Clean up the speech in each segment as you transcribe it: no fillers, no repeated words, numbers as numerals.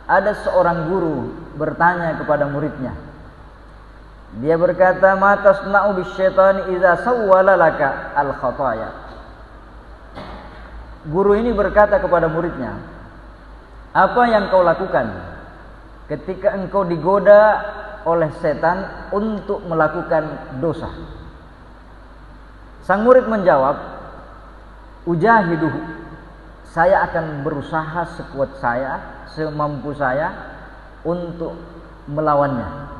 ada seorang guru bertanya kepada muridnya. Dia berkata, "Ma tasna'u bisyaitani idza sawwala laka al-khataya." Guru ini berkata kepada muridnya, "Apa yang kau lakukan ketika engkau digoda oleh setan untuk melakukan dosa?" Sang murid menjawab, "Ujahiduhu." Saya akan berusaha sekuat saya, semampu saya untuk melawannya.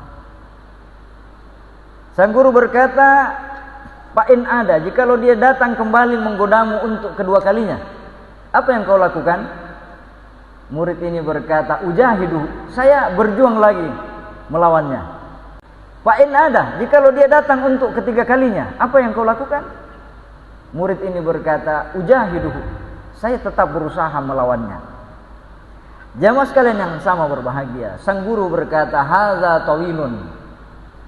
Sang guru berkata, "Fa'in ada, jikalau dia datang kembali menggodamu untuk kedua kalinya, apa yang kau lakukan?" Murid ini berkata, "Ujahidu, saya berjuang lagi melawannya." "Fa'in ada, jikalau dia datang untuk ketiga kalinya, apa yang kau lakukan?" Murid ini berkata, "Ujahidu, saya tetap berusaha melawannya." Jamaah sekalian yang sama berbahagia, sang guru berkata, "Hadza tawilun."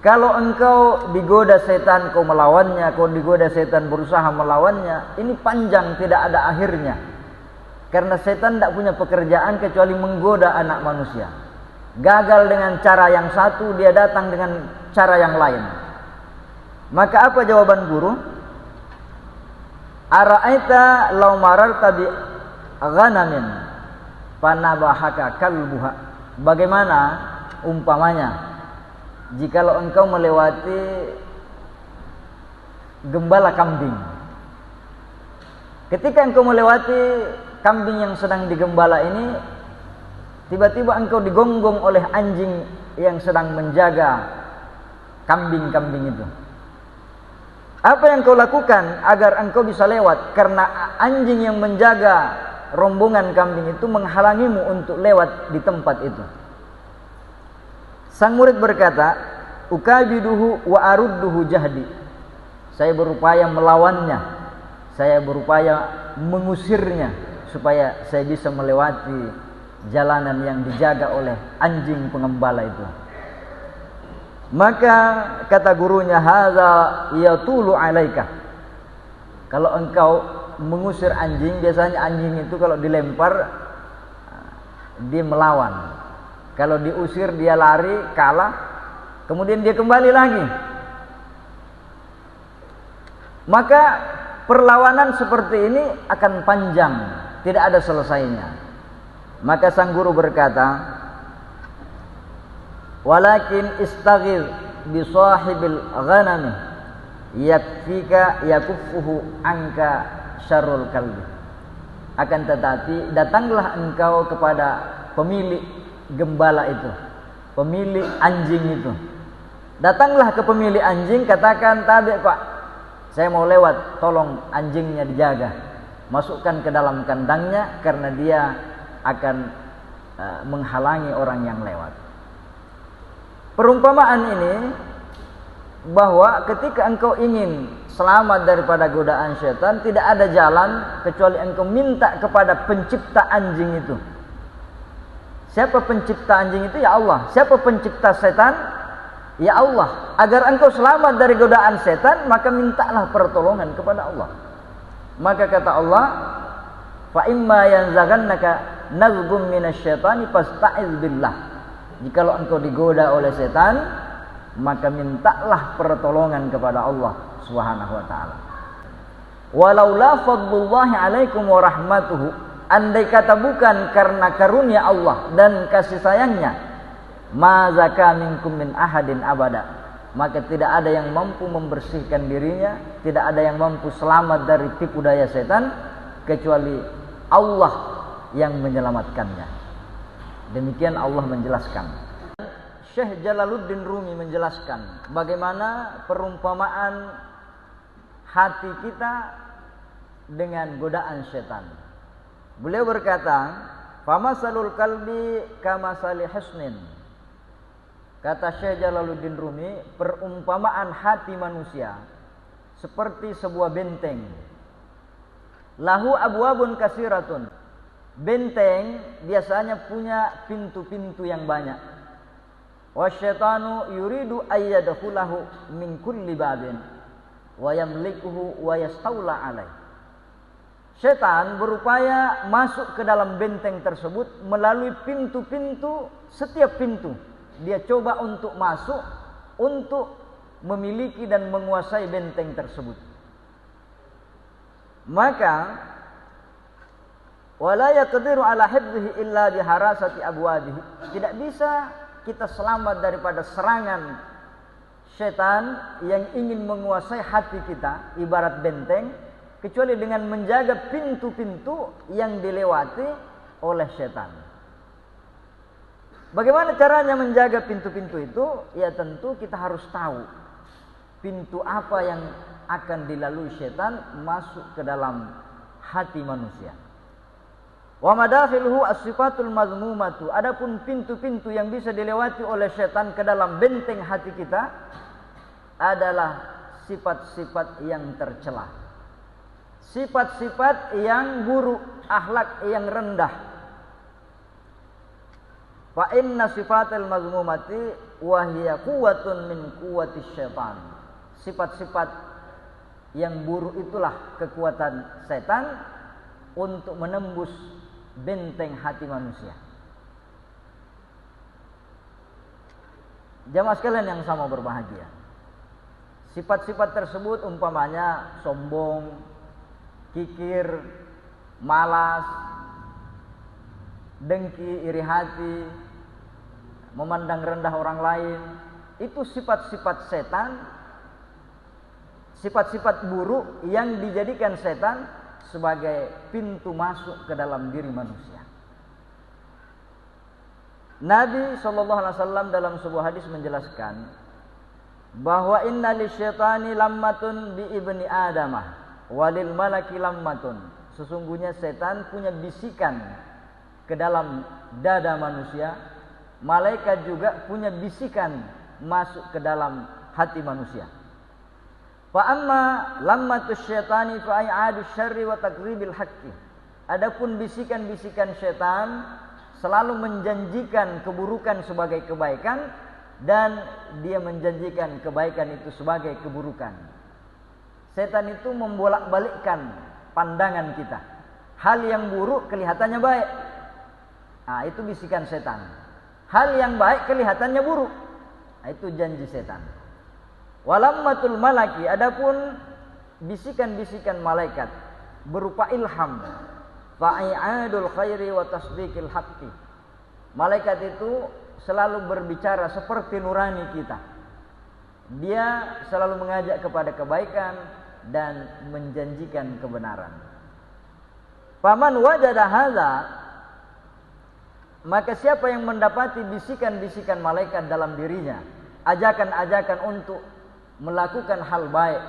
Kalau engkau digoda setan kau melawannya, kau digoda setan berusaha melawannya, ini panjang, tidak ada akhirnya. Karena setan tidak punya pekerjaan kecuali menggoda anak manusia. Gagal dengan cara yang satu, dia datang dengan cara yang lain. Maka apa jawaban guru? "Ara'aita law mararta bi ghanamin fanabahaka kalbuha." Bagaimana umpamanya jikalau engkau melewati gembala kambing. Ketika engkau melewati kambing yang sedang digembala ini, tiba-tiba engkau digonggong oleh anjing yang sedang menjaga kambing-kambing itu. Apa yang kau lakukan agar engkau bisa lewat? Karena anjing yang menjaga rombongan kambing itu menghalangimu untuk lewat di tempat itu. Sang murid berkata, "Ukabiduhu wa arudduhu jahdi." Saya berupaya melawannya, saya berupaya mengusirnya supaya saya bisa melewati jalanan yang dijaga oleh anjing pengembala itu. Maka kata gurunya, "Hadza yatulu alaika." Kalau engkau mengusir anjing, biasanya anjing itu kalau dilempar dia melawan. Kalau diusir dia lari, kalah, kemudian dia kembali lagi. Maka perlawanan seperti ini akan panjang, tidak ada selesainya. Maka sang guru berkata, "Walakin istaghir bi sahibil ghanami yakfika yakuffuhu anka syarrul kalbi." Akan tetapi datanglah engkau kepada pemilik gembala itu, pemilik anjing itu. Datanglah ke pemilik anjing, katakan, "Tabi Pak, saya mau lewat, tolong anjingnya dijaga. Masukkan ke dalam kandangnya karena dia akan menghalangi orang yang lewat." Perumpamaan ini bahwa ketika engkau ingin selamat daripada godaan syaitan, tidak ada jalan kecuali engkau minta kepada pencipta anjing itu. Siapa pencipta anjing itu? Ya Allah. Siapa pencipta setan? Ya Allah. Agar engkau selamat dari godaan setan, maka mintalah pertolongan kepada Allah. Maka kata Allah, "Fa imma yanzaghannaka nazghum minasyaitani fasta'iz billah." Jikalau engkau digoda oleh setan, maka mintalah pertolongan kepada Allah Subhanahu wa taala. "Walaula fadlullahi 'alaikum wa rahmatuhu." Andai kata bukan karena karunia Allah dan kasih sayangnya, "ma zaka minkum min ahadin abada." Maka tidak ada yang mampu membersihkan dirinya, tidak ada yang mampu selamat dari tipu daya setan kecuali Allah yang menyelamatkannya. Demikian Allah menjelaskan. Syekh Jalaluddin Rumi menjelaskan bagaimana perumpamaan hati kita dengan godaan setan. Beliau berkata, "Famasalul kalbi kamasali husnin." Kata Syekh Jalaluddin Rumi, perumpamaan hati manusia seperti sebuah benteng. Lahu abwabun kasiratun. Benteng biasanya punya pintu-pintu yang banyak. Wasyaitanu yuridu ayyadkhulahu min kulli babin wa yamlikuhu wa yastawla alaih. Setan berupaya masuk ke dalam benteng tersebut melalui pintu-pintu, setiap pintu dia coba untuk masuk untuk memiliki dan menguasai benteng tersebut. Maka wala yaqdiru ala hifdhihi illa biharasati abwabihi. Tidak bisa kita selamat daripada serangan setan yang ingin menguasai hati kita ibarat benteng, kecuali dengan menjaga pintu-pintu yang dilewati oleh setan. Bagaimana caranya menjaga pintu-pintu itu? Ya tentu kita harus tahu pintu apa yang akan dilalui setan masuk ke dalam hati manusia. Wa madakhiluhu as-sifatul mazmumatu. Adapun pintu-pintu yang bisa dilewati oleh setan ke dalam benteng hati kita adalah sifat-sifat yang tercela. Sifat-sifat yang buruk, akhlak yang rendah. Fa inna sifatal mazmumati wa hiya quwwatun min quwwatis syaitan. Sifat-sifat yang buruk itulah kekuatan setan untuk menembus benteng hati manusia. Jamaah sekalian yang sama berbahagia, sifat-sifat tersebut umpamanya sombong, kikir, malas, dengki, iri hati, memandang rendah orang lain. Itu sifat-sifat setan, sifat-sifat buruk yang dijadikan setan sebagai pintu masuk ke dalam diri manusia. Nabi SAW dalam sebuah hadis menjelaskan bahwa inna lisyaitani lammatun bi ibni adamah walil malaki lammatun. Sesungguhnya setan punya bisikan ke dalam dada manusia, malaikat juga punya bisikan masuk ke dalam hati manusia. Fa amma lammatus syaitani fa i'adus syarri wa takdzibil haqqi. Adapun bisikan-bisikan setan selalu menjanjikan keburukan sebagai kebaikan dan dia menjanjikan kebaikan itu sebagai keburukan. Setan itu membolak-balikkan pandangan kita. Hal yang buruk kelihatannya baik. Nah, itu bisikan setan. Hal yang baik kelihatannya buruk. Nah, itu janji setan. Walammatul malaki, adapun bisikan-bisikan malaikat berupa ilham, fa'i'adul khairi wa tasdiqil haqqi. Malaikat itu selalu berbicara seperti nurani kita. Dia selalu mengajak kepada kebaikan dan menjanjikan kebenaran. Faman wajada hadza, maka siapa yang mendapati bisikan-bisikan malaikat dalam dirinya, ajakan-ajakan untuk melakukan hal baik,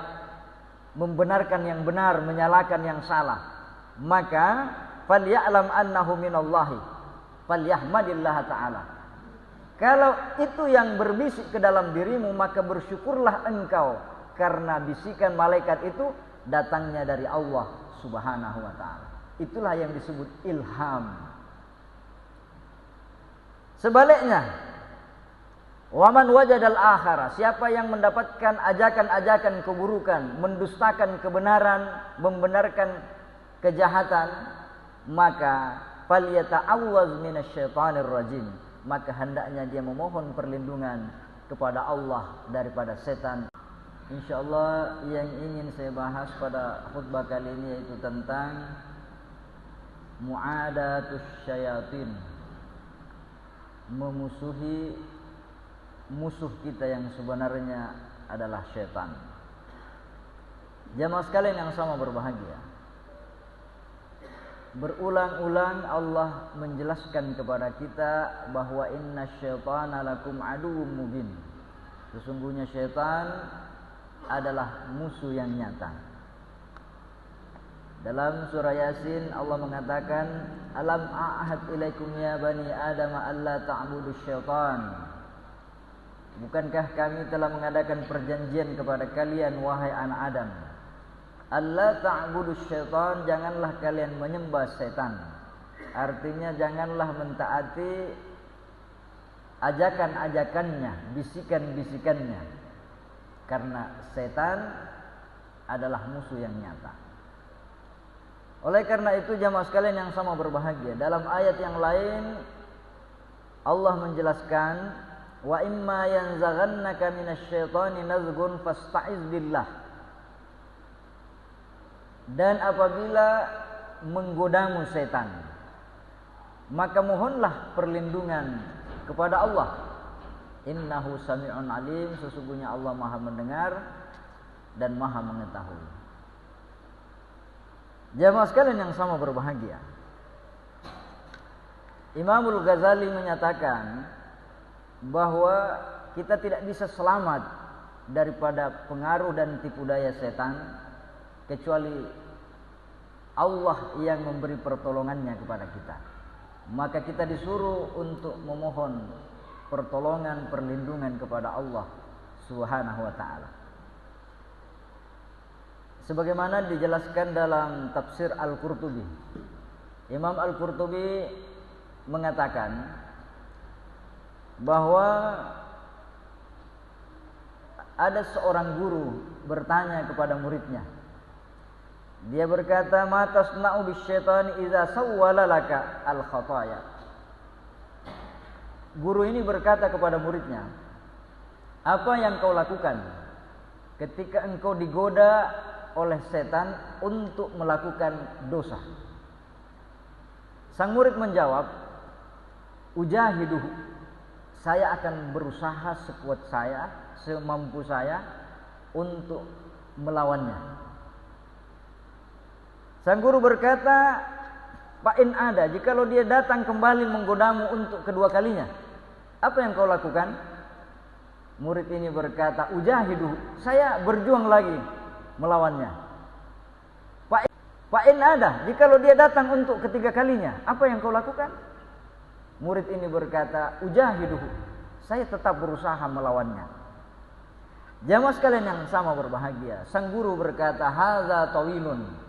membenarkan yang benar, menyalahkan yang salah, maka falya'lam annahu minallahi, falyahmadillah ta'ala. Kalau itu yang berbisik ke dalam dirimu, maka bersyukurlah engkau karena bisikan malaikat itu datangnya dari Allah Subhanahu wa ta'ala. Itulah yang disebut ilham. Sebaliknya, waman wajadal akhara, siapa yang mendapatkan ajakan-ajakan keburukan, mendustakan kebenaran, membenarkan kejahatan, maka falyata'awwaz minasyaitonir rajim, maka hendaknya dia memohon perlindungan kepada Allah daripada setan. Insyaallah yang ingin saya bahas pada khutbah kali ini yaitu tentang mu'adatus syayatin, memusuhi musuh kita yang sebenarnya adalah syaitan. Jamaah sekalian yang sama berbahagia, berulang-ulang Allah menjelaskan kepada kita bahwa inna syaitana lakum aduwwum mubin. Sesungguhnya syaitan adalah musuh yang nyata. Dalam surah Yasin Allah mengatakan, alam a'had ilaikum ya bani adam alla ta'budus syaitan. Bukankah kami telah mengadakan perjanjian kepada kalian wahai anak Adam, alla ta'budus syaitan, janganlah kalian menyembah setan. Artinya janganlah mentaati ajakan-ajakannya, bisikan-bisikannya, karena setan adalah musuh yang nyata. Oleh karena itu jamaah sekalian yang sama berbahagia, dalam ayat yang lain Allah menjelaskan, wa imma yanzaghannaka minasyaitani nazghun fasta'iz billah. Dan apabila menggodamu setan, maka mohonlah perlindungan kepada Allah. Innahu sami'un alim, sesungguhnya Allah Maha mendengar dan Maha mengetahui. Jamaah sekalian yang sama berbahagia, Imamul Ghazali menyatakan bahwa kita tidak bisa selamat daripada pengaruh dan tipu daya setan kecuali Allah yang memberi pertolongannya kepada kita. Maka kita disuruh untuk memohon pertolongan, perlindungan kepada Allah Subhanahu wa taala. Sebagaimana dijelaskan dalam tafsir Al-Qurtubi, Imam Al-Qurtubi mengatakan bahwa ada seorang guru bertanya kepada muridnya. Dia berkata, "Ma tasna'u bisyaitani idza sawwala laka al-khataya." Guru ini berkata kepada muridnya, "Apa yang kau lakukan ketika engkau digoda oleh setan untuk melakukan dosa?" Sang murid menjawab, "Ujahiduhu." Saya akan berusaha sekuat saya, semampu saya untuk melawannya. Sang guru berkata, "Fa in ada, jikalau dia datang kembali menggodamu untuk kedua kalinya, apa yang kau lakukan?" Murid ini berkata, "Ujahiduhu." Saya berjuang lagi melawannya. Fa in ada, jikalau dia datang untuk ketiga kalinya, apa yang kau lakukan? Murid ini berkata, "Ujahiduhu." Saya tetap berusaha melawannya. Jamaah sekalian yang sama berbahagia, sang guru berkata, "Hadza tawilun."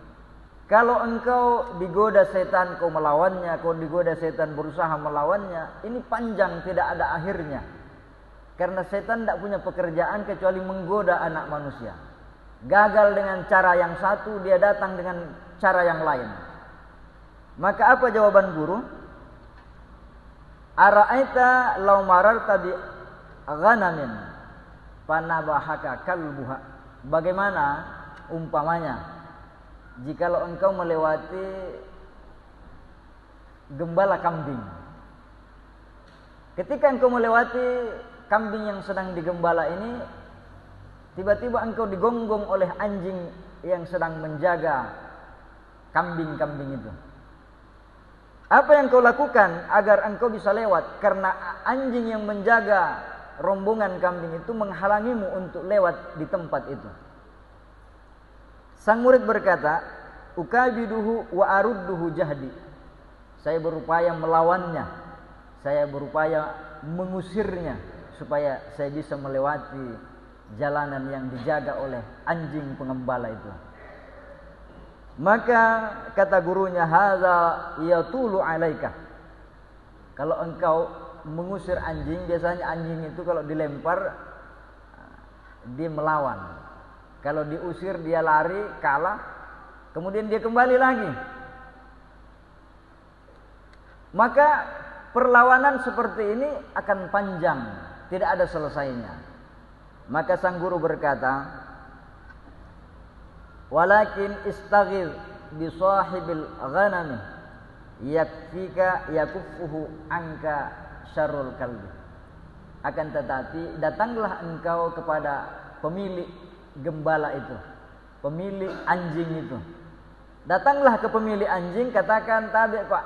Kalau engkau digoda setan, kau melawannya, kau digoda setan berusaha melawannya, ini panjang, tidak ada akhirnya. Karena setan tidak punya pekerjaan kecuali menggoda anak manusia. Gagal dengan cara yang satu, dia datang dengan cara yang lain. Maka apa jawaban guru? Ara'aita law mararta bi ghanamin fanabahaka kalbuha. Bagaimana umpamanya jikalau engkau melewati gembala kambing. Ketika engkau melewati kambing yang sedang digembala ini, tiba-tiba engkau digonggong oleh anjing yang sedang menjaga kambing-kambing itu. Apa yang kau lakukan agar engkau bisa lewat? Karena anjing yang menjaga rombongan kambing itu menghalangimu untuk lewat di tempat itu. Sang murid berkata, "Ukabiduhu wa arudduhu jahdi." Saya berupaya melawannya, saya berupaya mengusirnya supaya saya bisa melewati jalanan yang dijaga oleh anjing pengembala itu. Maka kata gurunya, "Hadza yatulu alaika." Kalau engkau mengusir anjing, biasanya anjing itu kalau dilempar dia melawan. Kalau diusir dia lari, kalah, kemudian dia kembali lagi. Maka perlawanan seperti ini akan panjang, tidak ada selesainya. Maka sang guru berkata, "Walakin istaghir bi sahibil ghanam yakfika yakuffuhu anka syarrul kalbi." Akan tetapi datanglah engkau kepada pemilik gembala itu, pemilik anjing itu. Datanglah ke pemilik anjing, katakan, "Tabi Pak,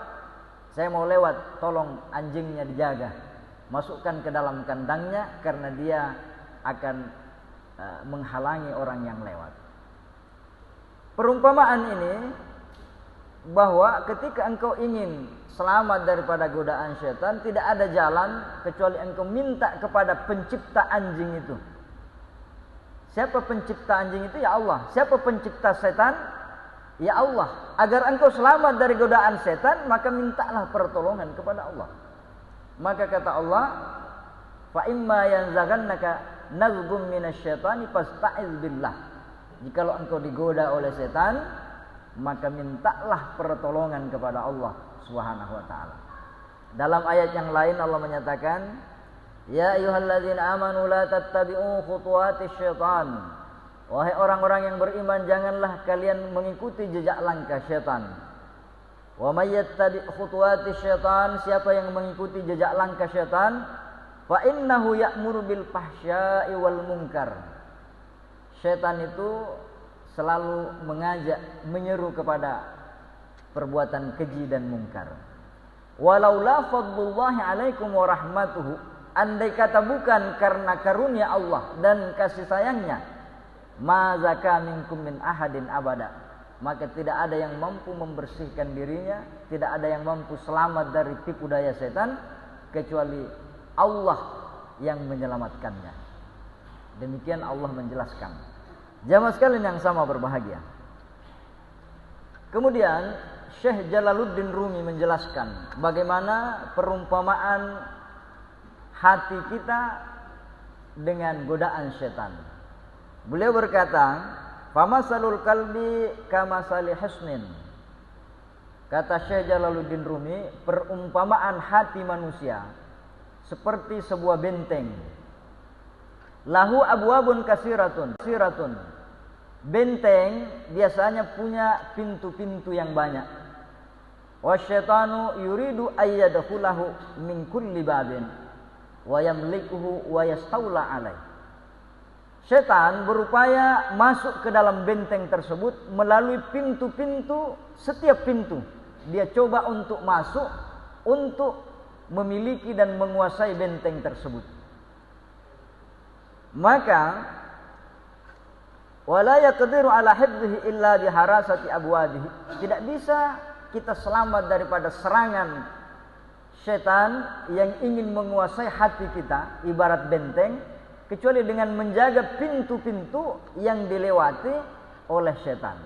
saya mau lewat, tolong anjingnya dijaga. Masukkan ke dalam kandangnya karena dia akan menghalangi orang yang lewat." Perumpamaan ini bahwa ketika engkau ingin selamat daripada godaan syaitan, tidak ada jalan kecuali engkau minta kepada pencipta anjing itu. Siapa pencipta anjing itu? Ya Allah. Siapa pencipta setan? Ya Allah. Agar engkau selamat dari godaan setan, maka mintalah pertolongan kepada Allah. Maka kata Allah, "Fa imma yanzaghannaka nazghum minasyaitani fasta'iz billah." Jikalau engkau digoda oleh setan, maka mintalah pertolongan kepada Allah Subhanahu wa taala. Dalam ayat yang lain Allah menyatakan, ya ayyuhalladzina amanu la tattabi'u khutuwatis syaitan. Wahai orang-orang yang beriman, janganlah kalian mengikuti jejak langkah syaitan. Wa may yattabi' khutuwatis syaitan, siapa yang mengikuti jejak langkah syaitan, fa innahu ya'muru bil fahsya'i wal munkar. Syaitan itu selalu mengajak, menyeru kepada perbuatan keji dan mungkar. Walaula fadlullahi alaikum wa rahmatuhu, andai kata bukan karena karunia Allah dan kasih sayangnya, ma zaka minkum min ahadin abada, maka tidak ada yang mampu membersihkan dirinya, tidak ada yang mampu selamat dari tipu daya setan kecuali Allah yang menyelamatkannya. Demikian Allah menjelaskan. Jamaah sekalian yang sama berbahagia. Kemudian Syekh Jalaluddin Rumi menjelaskan bagaimana perumpamaan hati kita dengan godaan setan. Beliau berkata, "Famasalul kalbi kamasali husnin." Kata Syekh Jalaluddin Rumi, perumpamaan hati manusia seperti sebuah benteng. Lahu abwabun kasiratun. Benteng biasanya punya pintu-pintu yang banyak. Wasyaitanu yuridu ayyadkhulahu min kulli babin wa yamlikuhu wa yastaula alaih. Setan berupaya masuk ke dalam benteng tersebut melalui pintu-pintu, setiap pintu dia coba untuk masuk, untuk memiliki dan menguasai benteng tersebut. Maka wala yaqdiru ala hifdhihi illa biharasati abwabihi. Tidak bisa kita selamat daripada serangan setan yang ingin menguasai hati kita ibarat benteng, kecuali dengan menjaga pintu-pintu yang dilewati oleh setan.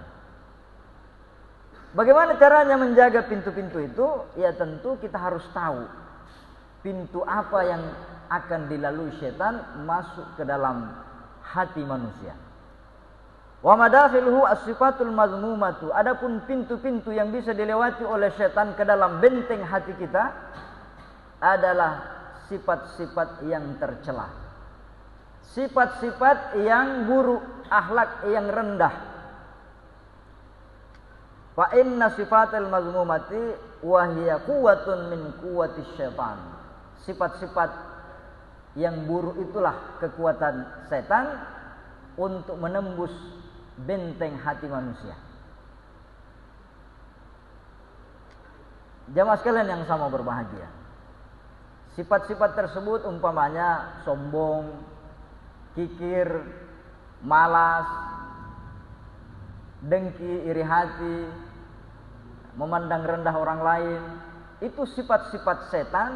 Bagaimana caranya menjaga pintu-pintu itu? Ya tentu kita harus tahu pintu apa yang akan dilalui setan masuk ke dalam hati manusia. Wa madakhiluhu as-sifatul mazmumatu. Adapun pintu-pintu yang bisa dilewati oleh setan ke dalam benteng hati kita adalah sifat-sifat yang tercela. Sifat-sifat yang buruk, akhlak yang rendah. Fa inna sifatal mazmumati wa hiya quwwatun min quwwati syaitan. Sifat-sifat yang buruk itulah kekuatan setan untuk menembus benteng hati manusia. Jamaah sekalian yang sama berbahagia. Sifat-sifat tersebut umpamanya sombong, kikir, malas, dengki, iri hati, memandang rendah orang lain. Itu sifat-sifat setan,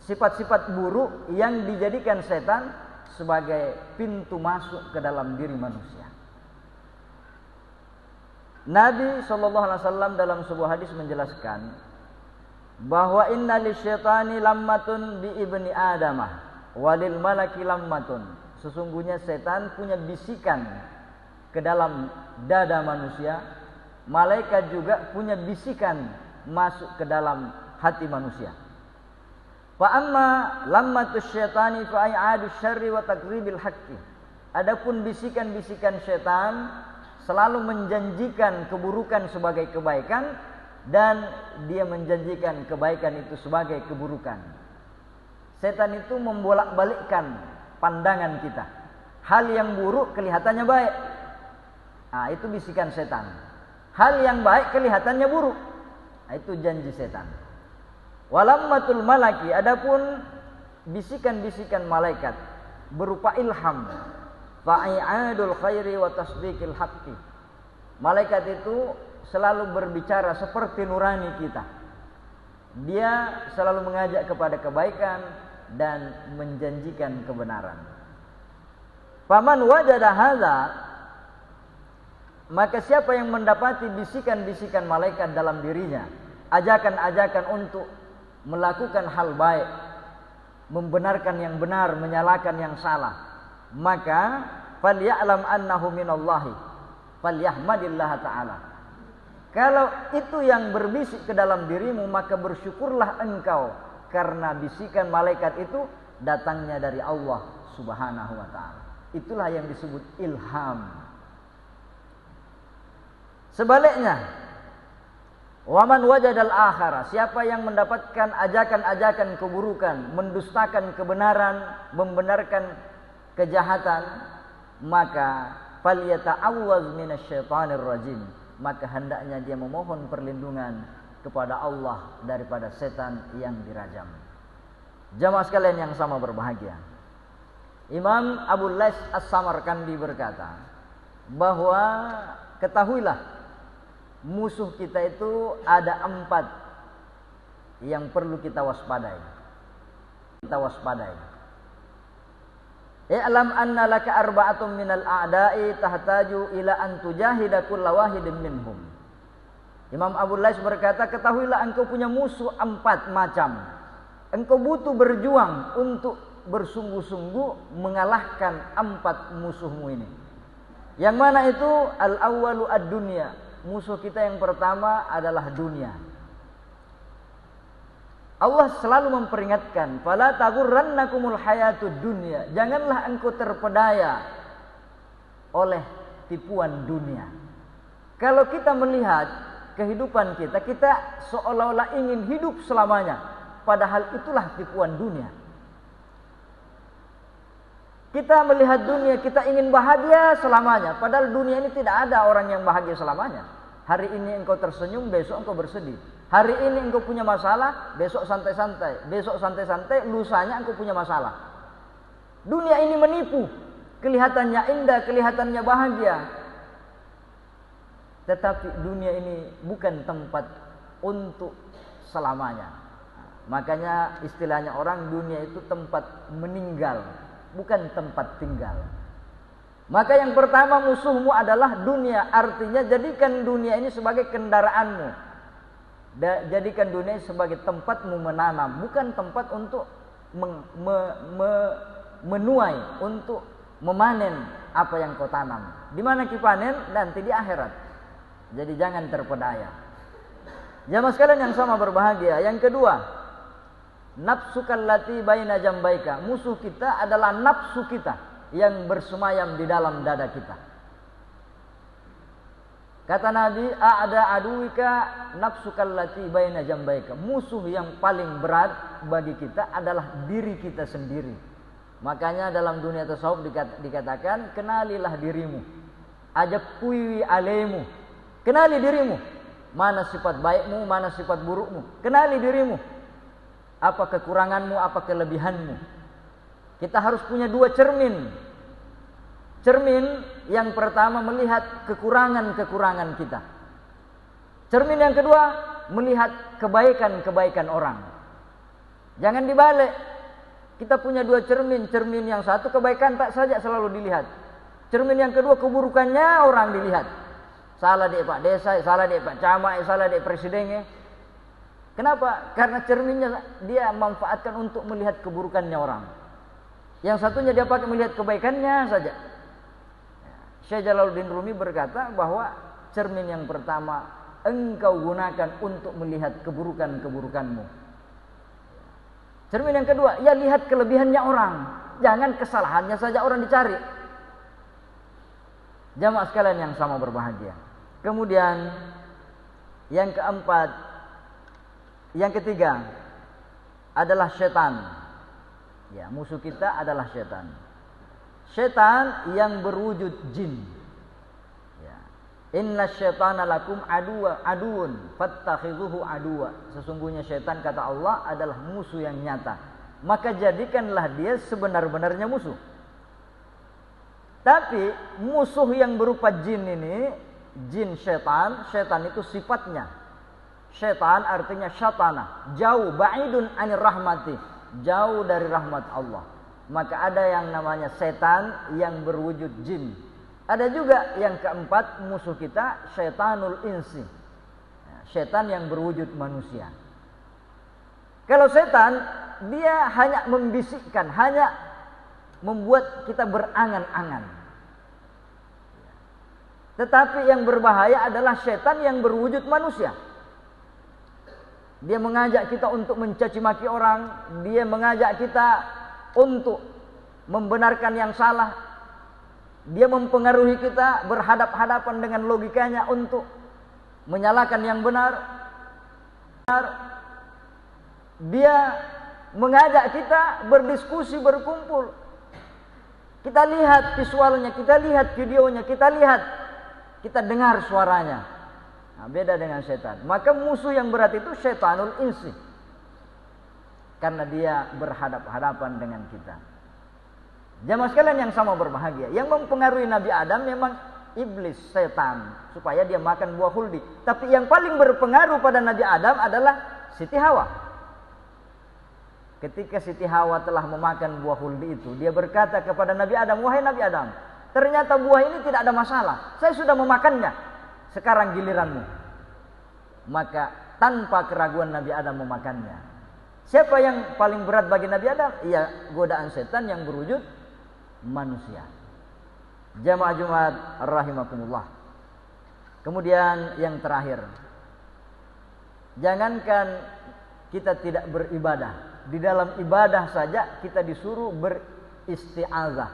sifat-sifat buruk yang dijadikan setan sebagai pintu masuk ke dalam diri manusia. Nabi SAW dalam sebuah hadis menjelaskan bahwa inna lisyaitani lammatun bi ibni adamah walil malaki lammatun. Sesungguhnya setan punya bisikan ke dalam dada manusia, malaikat juga punya bisikan masuk ke dalam hati manusia. Fa amma lammatus syaitani fa i'adu syarri wa takdzibil haqqi. Adapun bisikan-bisikan setan selalu menjanjikan keburukan sebagai kebaikan dan dia menjanjikan kebaikan itu sebagai keburukan. Setan itu membolak-balikkan pandangan kita. Hal yang buruk kelihatannya baik. Nah, itu bisikan setan. Hal yang baik kelihatannya buruk. Nah, itu janji setan. Walammatul malaki, adapun bisikan-bisikan malaikat berupa ilham, fa'i'adul khairi wa tasdiqil haqqi. Malaikat itu selalu berbicara seperti nurani kita. Dia selalu mengajak kepada kebaikan dan menjanjikan kebenaran. Faman wajada hadza, maka siapa yang mendapati bisikan-bisikan malaikat dalam dirinya, ajakan-ajakan untuk melakukan hal baik, membenarkan yang benar, menyalahkan yang salah, maka falya'lam annahu minallahi, Falyahmadillah ta'ala. Kalau itu yang berbisik ke dalam dirimu, maka bersyukurlah engkau karena bisikan malaikat itu datangnya dari Allah Subhanahu wa ta'ala. Itulah yang disebut ilham. Sebaliknya, waman wajadal akhara, siapa yang mendapatkan ajakan-ajakan keburukan, mendustakan kebenaran, membenarkan kejahatan, maka falyata'awwaz minasyaitonir rajim, maka hendaknya dia memohon perlindungan kepada Allah daripada setan yang dirajam. Jamaah sekalian yang sama berbahagia, Imam Abu Lais As-Samarkandi berkata bahwa ketahuilah musuh kita itu ada 4 yang perlu kita waspadai. I'lam anna laka arba'atun minal a'da'i tahtaju ila an tujahida kulla wahidin minhum. Imam Abu Lais berkata, ketahuilah engkau punya musuh 4 macam. Engkau butuh berjuang untuk bersungguh-sungguh mengalahkan 4 musuhmu ini. Yang mana itu? Al-awwalu ad-dunya. Musuh kita yang pertama adalah dunia. Allah selalu memperingatkan, fala taghurrannakumul hayatud dunya. Janganlah engkau terpedaya oleh tipuan dunia. Kalau kita melihat kehidupan kita, kita seolah-olah ingin hidup selamanya, padahal itulah tipuan dunia. Kita melihat dunia, kita ingin bahagia selamanya, padahal dunia ini tidak ada orang yang bahagia selamanya. Hari ini engkau tersenyum, besok engkau bersedih. Hari ini engkau punya masalah, besok santai-santai. Besok santai-santai, lusanya engkau punya masalah. Dunia ini menipu. Kelihatannya indah, kelihatannya bahagia. Tetapi dunia ini bukan tempat untuk selamanya. Makanya istilahnya orang, dunia itu tempat meninggal, bukan tempat tinggal. Maka yang pertama musuhmu adalah dunia. Artinya jadikan dunia ini sebagai kendaraanmu. Jadikan dunia sebagai tempatmu menanam, bukan tempat untuk menuai, untuk memanen apa yang kau tanam. Di mana kipanen? Nanti di akhirat. Jadi jangan terpedaya. Jamaah sekalian yang sama berbahagia. Yang kedua, nafsukal lati baina jambaika. Musuh kita adalah nafsu kita yang bersemayam di dalam dada kita. Kata Nabi, a'da aduwika nafsukal lati baina jambaika. Musuh yang paling berat bagi kita adalah diri kita sendiri. Makanya dalam dunia tasawuf dikatakan, kenalilah dirimu. Ajabkuiwi alaimu. Kenali dirimu. Mana sifat baikmu, mana sifat burukmu. Kenali dirimu. Apa kekuranganmu, apa kelebihanmu. Kita harus punya 2 cermin. Cermin yang pertama melihat kekurangan-kekurangan kita. Cermin yang kedua melihat kebaikan-kebaikan orang. Jangan dibalik. Kita punya 2 cermin. Cermin yang satu kebaikan tak saja selalu dilihat. Cermin yang kedua keburukannya orang dilihat. Salah dia Pak Desa, salah dia Pak Camat, salah dia Presidennya. Kenapa? Karena cerminnya dia manfaatkan untuk melihat keburukannya orang. Yang satunya dia pakai melihat kebaikannya saja. Syekh Jalaluddin Rumi berkata bahwa cermin yang pertama engkau gunakan untuk melihat keburukan-keburukanmu. Cermin yang kedua, ya lihat kelebihannya orang. Jangan kesalahannya saja orang dicari. Jamaah sekalian yang sama berbahagia. Kemudian yang keempat, yang ketiga adalah setan. Ya, musuh kita adalah setan. Setan yang berwujud jin. Ya. Inna syaitana lakum aduun fattakhidhuhu aduwa. Sesungguhnya setan kata Allah adalah musuh yang nyata. Maka jadikanlah dia sebenar-benarnya musuh. Tapi musuh yang berupa jin ini, jin setan, setan itu sifatnya. Setan artinya syatana, jauh, ba'idun anir rahmati, jauh dari rahmat Allah. Maka ada yang namanya setan yang berwujud jin. Ada juga yang keempat musuh kita, syaitanul insi, setan yang berwujud manusia. Kalau setan, dia hanya membisikkan, hanya membuat kita berangan-angan. Tetapi yang berbahaya adalah setan yang berwujud manusia. Dia mengajak kita untuk mencaci maki orang, dia mengajak kita untuk membenarkan yang salah. Dia mempengaruhi kita berhadap-hadapan dengan logikanya untuk menyalahkan yang benar. Dia mengajak kita berdiskusi, berkumpul. Kita lihat visualnya, kita lihat videonya, kita dengar suaranya. Nah, beda dengan setan. Maka musuh yang berat itu setanul insi. Karena dia berhadap-hadapan dengan kita. Jamaah sekalian yang sama berbahagia. Yang mempengaruhi Nabi Adam memang iblis, setan, supaya dia makan buah khuldi. Tapi yang paling berpengaruh pada Nabi Adam adalah Siti Hawa. Ketika Siti Hawa telah memakan buah khuldi itu, dia berkata kepada Nabi Adam, "Wahai Nabi Adam, ternyata buah ini tidak ada masalah. Saya sudah memakannya. Sekarang giliranmu." Maka tanpa keraguan Nabi Adam memakannya. Siapa yang paling berat bagi Nabi Adam? Iya, godaan setan yang berwujud manusia. Jamaah Jumat rahimakumullah. Kemudian yang terakhir, jangankan kita tidak beribadah, di dalam ibadah saja kita disuruh beristi'azah,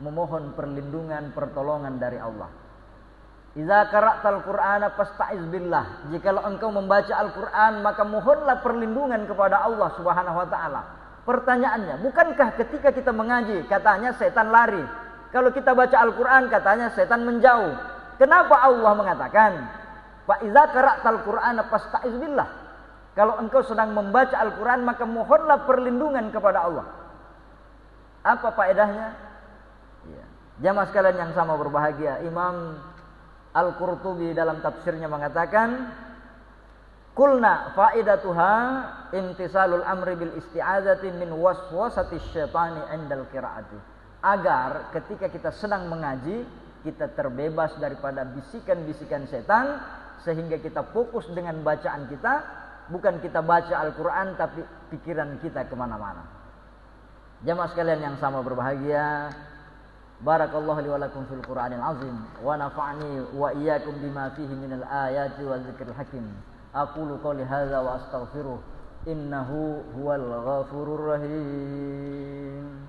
memohon perlindungan, pertolongan dari Allah. Idza qara'tal Qur'ana fasta'iz billah. Jikalau engkau membaca Al-Qur'an, maka mohonlah perlindungan kepada Allah Subhanahu wa taala. Pertanyaannya, bukankah ketika kita mengaji katanya setan lari? Kalau kita baca Al-Qur'an katanya setan menjauh. Kenapa Allah mengatakan, "Fa idza qara'tal Qur'ana fasta'iz billah"? Kalau engkau sedang membaca Al-Qur'an maka mohonlah perlindungan kepada Allah. Apa faedahnya? Ya. Jamaah sekalian yang sama berbahagia, Imam Al-Qurtubi dalam tafsirnya mengatakan, "Qulna faidatuha imtisalul amri bil isti'adzati min waswasati syaitani 'indal qiraati." Agar ketika kita sedang mengaji, kita terbebas daripada bisikan-bisikan setan, sehingga kita fokus dengan bacaan kita, bukan kita baca Al-Qur'an tapi pikiran kita kemana-mana. Jamaah sekalian yang sama berbahagia, barakallahu li wa lakum fil Qur'anil azim wa nafa'ni wa iyyakum bima fihi minal ayati wa dzikril hakim. Aqulu qouli hadza wa astaghfiruh innahu huwal ghafurur rahim.